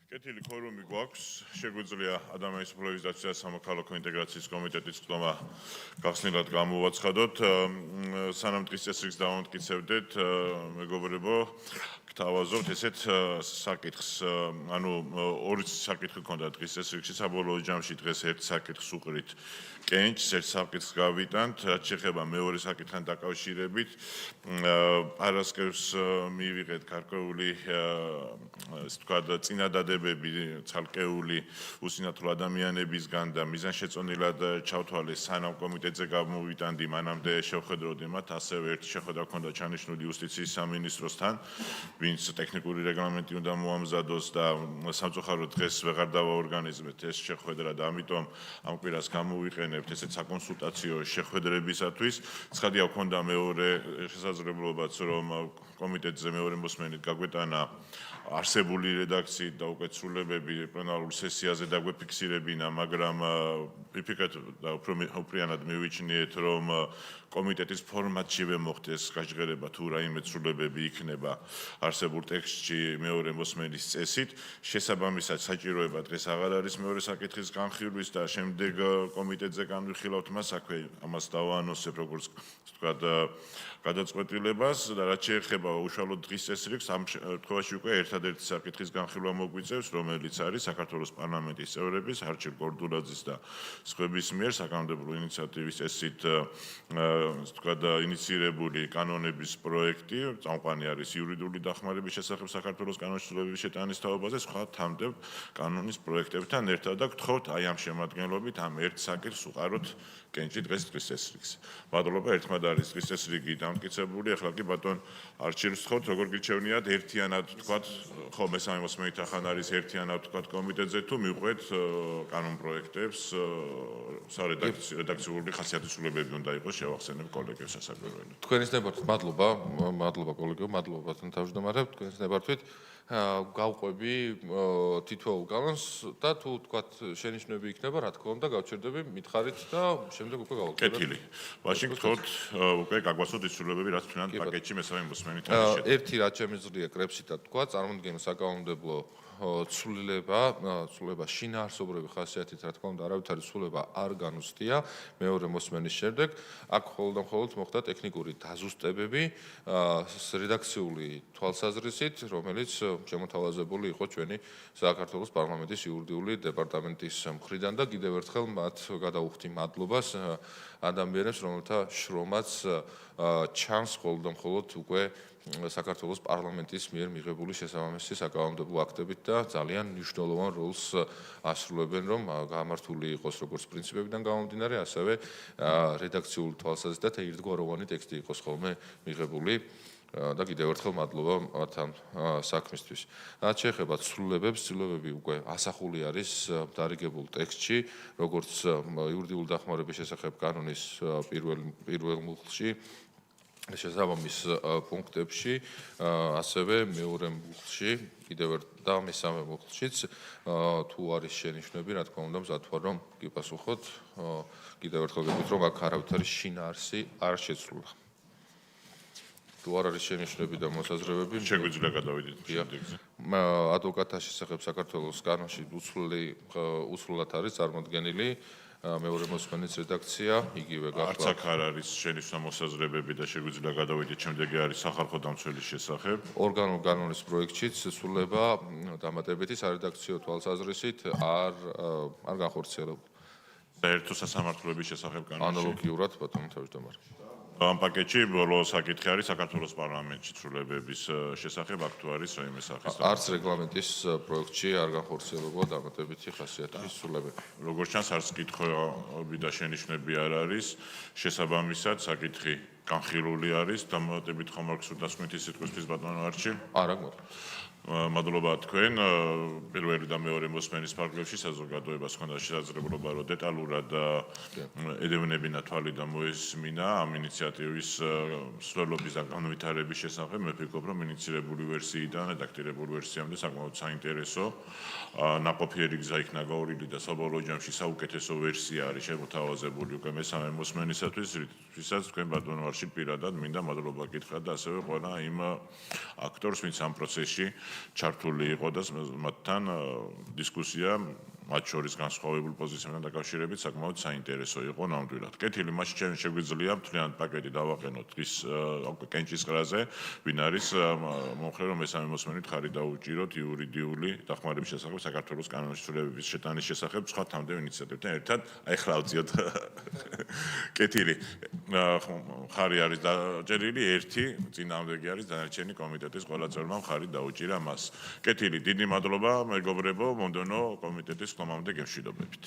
კეთილი ქორუმი გვაქვს, შეგვიძლია ადამიანის უფლებების დაცვის და სამოქალაქო ინტეგრაციის კომიტეტის ხდომა გახსნილად გამოვაცხადოთ. სანამ დღის წესრიგს დავამტკიცებდეთ, მეგობრებო, გთავაზობთ ესეთ საკითხს, ანუ ორი საკითხი ქონდა დღის წესრიგში, საბოლოო ჯამში დღეს ერთ საკითხს უყრით კენჭს, ერთ საკითხს გავიტანთ, რაც შეეხება მეორე საკითხთან დაკავშირებით. პარასკევს მივიღეთ გარკვეული, ასე ვთქვათ, წინადადებები ცალკეული უსინათლო ადამიანებისგან და მიზანშეწონილად ჩავთვალეს სანამ კომიტეტზე გამოვიტანდი, მანამდე შევხედროდი მათ, ასევე ერთი შეხვედრა ჰქონდა ჩანიშნული იუსტიციის სამინისტროსთან, ვინც ტექნიკური რეგლამენტი უნდა მოამზადოს და სამწუხაროდ დღეს ვეღარ დავაორგანიზებთ ეს შეხვედრა და ამიტომ ამ კვირას გამოვიყენებთ ესეთ საკონსულტაციო შეხვედრებისათვის. ცხადია, ჰქონდა მეორე შესაძლებლობაც, რომ კომიტეტზე მეორე მოსმენით გაგვეტანა არსებული რედაქციით და უკვე ცვლილებები პლენარულ სესიაზე დაგვეფიქსირებინა, მაგრამ ვიფიქრეთ და უპრიანად მივიჩნიეთ, რომ კომიტეტის ფორმატშივე მოხდეს გაჟღერება თუ რაიმე ცვლილებები იქნება არსებულ ტექსტში მეორე მოსმენის წესით. შესაბამისად, საჭიროება დღეს აღარ არის მეორე საკითხის განხილვის და შემდეგ კომიტეტზე განვიხილავთ მას, აქვე ამას დავაანონსებ, როგორც ვთქვათ, გადაწყვეტილებას და რაც შეეხება უშუალოდ დღის წესრიგს, ამ შემთხვევაში უკვე ერთადერთი საკითხის განხილვა მოგვიწევს, რომელიც არის საქართველოს პარლამენტის წევრების არჩილ გორდულაძის და სხვების მიერ საკანონმდებლო ინიციატივის წესით ვთქვათ, ინიციირებული კანონების პროექტი, წამყვანი არის იურიდიული დახმარების შესახებ საქართველოს კანონმდებლობის შეტანის თაობაზე, სხვა თანამდებობ კანონის პროექტებთან ერთად და გთხოვთ აი ამ შემადგენლობით ამ ერთ საკითხს უყაროთ კენჭი დღის წესრიგს. მადლობა, ერთმანეთ არის დღის წესრიგი დამტკიცებული, ახლა კი ბატონ არჩილს ვთხოვთ, როგორ გირჩევნიათ ერთიანად ვთქვათ, ხო, მესამე მოსმენით ახან არის ერთიანად ვთქვათ კომიტეტზე თუ მივყვეთ კანონ პროექტებს, რედაქციული ხასიათის ცვლილებები უნდა იყოს, შევახსენებ კოლეგებს სასაკვირველად. თქვენის ნებართვით მადლობა კოლეგებო, მადლობა ბატონ თავმჯდომარე, თქვენის ნებართვით გავყვები თითოეულ კანონს და თუ თქვათ შენიშვნები იქნება, რა თქმა უნდა, გავჩერდები, მითხარით და შემდეგ უკვე გავაკეთებთ. კეთილი. მაშინ გთხოვთ უკვე გაგვასწროთ ის ცვლილებები, რაც თქვენ პაკეტში მესამე მოსმენით არის შედგენილი. ერთი რაც შემიძლია კრებსითად თქვა, წარმოადგენს საკანონმდებლო ცვლილება შინაარსობრივი ხასიათით, რა თქმა უნდა, არავითარი ცვლილება არ განუცდია მეორე მოსმენის შემდეგ. აქ მხოლოდ მოხდა ტექნიკური დაზუსტებები რედაქციული თვალსაზრისით, რომელიც შემოთავაზებული იყო ჩვენი საქართველოს პარლამენტის იურიდიული დეპარტამენტის მხრიდან და კიდევ ერთხელ მათ გადავუხდი მადლობას ადამიანებს, რომელთა შრომაც ჩანს მხოლოდ უკვე საქართველოს პარლამენტის მიერ მიღებული შესაბამისი საკანონმდებლო აქტებით და ძალიან მნიშვნელოვან როლს ასრულებენ, რომ გამართული იყოს როგორც პრინციპებიდან გამომდინარე, ასევე რედაქციული თვალსაზრისით და ერთგვაროვანი ტექსტი იყოს ხოლმე მიღებული და კიდევ ერთხელ მადლობა მათ ამ საქმისთვის. რაც შეეხება ცვლილებებს, ცვლილებები უკვე ასახული არის დარიგებულ ტექსტში, როგორც იურიდიული დახმარების შესახებ კანონის პირველ მუხლში, შესაბამის პუნქტებში, ასევე მეორე მუხლში, კიდევ და მესამე მუხლშიც თუ არის შენიშვნები, რა თქმა უნდა, მზად ვარ, რომ გიპასუხოთ. კიდევ ერთხელ გეტყვით, რომ აქ არავითარი შინაარსი არ შეცვლა. თუ არ არის შენიშვნები და მოსაზრებები, შეგვიძლია გადავიდეთ შემდეგზე. ადვოკატთა შესახებ საქართველოს კანონში უცვლელად არის წარმოდგენილი მეორე მოსმენის რედაქცია, იგივე არც აქ არ არის შენიშვნა მოსაზრებები და შეგვიძლია გადავიდეთ შემდეგი არის სახალხო დამცველის შესახებ. ორგანულ კანონის პროექტშიც ცვლილება დამატებითი სარედაქციო თვალსაზრისით არ განხორციელებულა. საერთო სასამართლოების შესახებ კანონში. ანალოგიურად ბატონო თავმჯდომარე. ამ პაკეტში ბოლო საკითხი არის საქართველოს პარლამენტში ცვლილებების შესახებ, აქ თუ არის რაიმე სახის არც რეგლამენტის პროექტში არ განხორციელებულა დამატებითი ხასიათის ცვლილებები. როგორც ჩანს, არც კითხვები და შენიშვნები არ არის. შესაბამისად, საკითხი განხილული არის. დამატებით ხომ აქვს უდასკვნითი სიტყვისთვის ბატონო არჩილ? არა, გმოռ. მადლობა თქვენ. პირველი და მეორე მოსმენის ფარგლებში საზოგადოებას ჰქონდა შესაძლებლობა, რომ დეტალურად ედევნებინა თვალი და მოესმინა ამ ინიციატივის მსვლელობის და განვითარების შესახებ. მე ვფიქრობ, რომ ინიცირებული ვერსიიდან რედაქტირებული ვერსიამდე საკმაოდ საინტერესო ნაყოფიერი გზა იქნა გაურილი და საბოლოო ჯამში საუკეთესო ვერსია არის შემოთავაზებული უკვე მესამე მოსმენისათვის, რითაც თქვენ ბატონო არჩილ პირადად მინდა მადლობა გითხრათ და ასევე ყველა იმ აქტორს, ვინც ამ პროცესში ჩართული იყო და მათთან დისკუსია მათ შორის განსხვავებულ პოზიციებთან დაკავშირებით საკმაოდ საინტერესო იყო ნამდვილად. კეთილი, მაშინ ჩვენ შეგვიძლია მთლიანად პაკეტი დავაყენოთ დღის კენჭისყრაზე, ვინ არის მომხრე რომ მესამე მოსმენით ხარი დაუჭიროთ იურიდიული დახმარების შესახებ საქართველოს კანონის ცვლილებების შეტანის შესახებ სხვა თამდე ინიციატივებთან ერთად. აი ხლა ავწიოთ. კეთილი. ხარი არის დაჭერილი ერთი, წინააღმდეგი არის დანარჩენი კომიტეტის ყველა წევრმა ხარი დაუჭირა მას. კეთილი, დიდი მადლობა მეგობრებო, მომდევნო კომიტეტის ხომამდე გემშვიდობებით.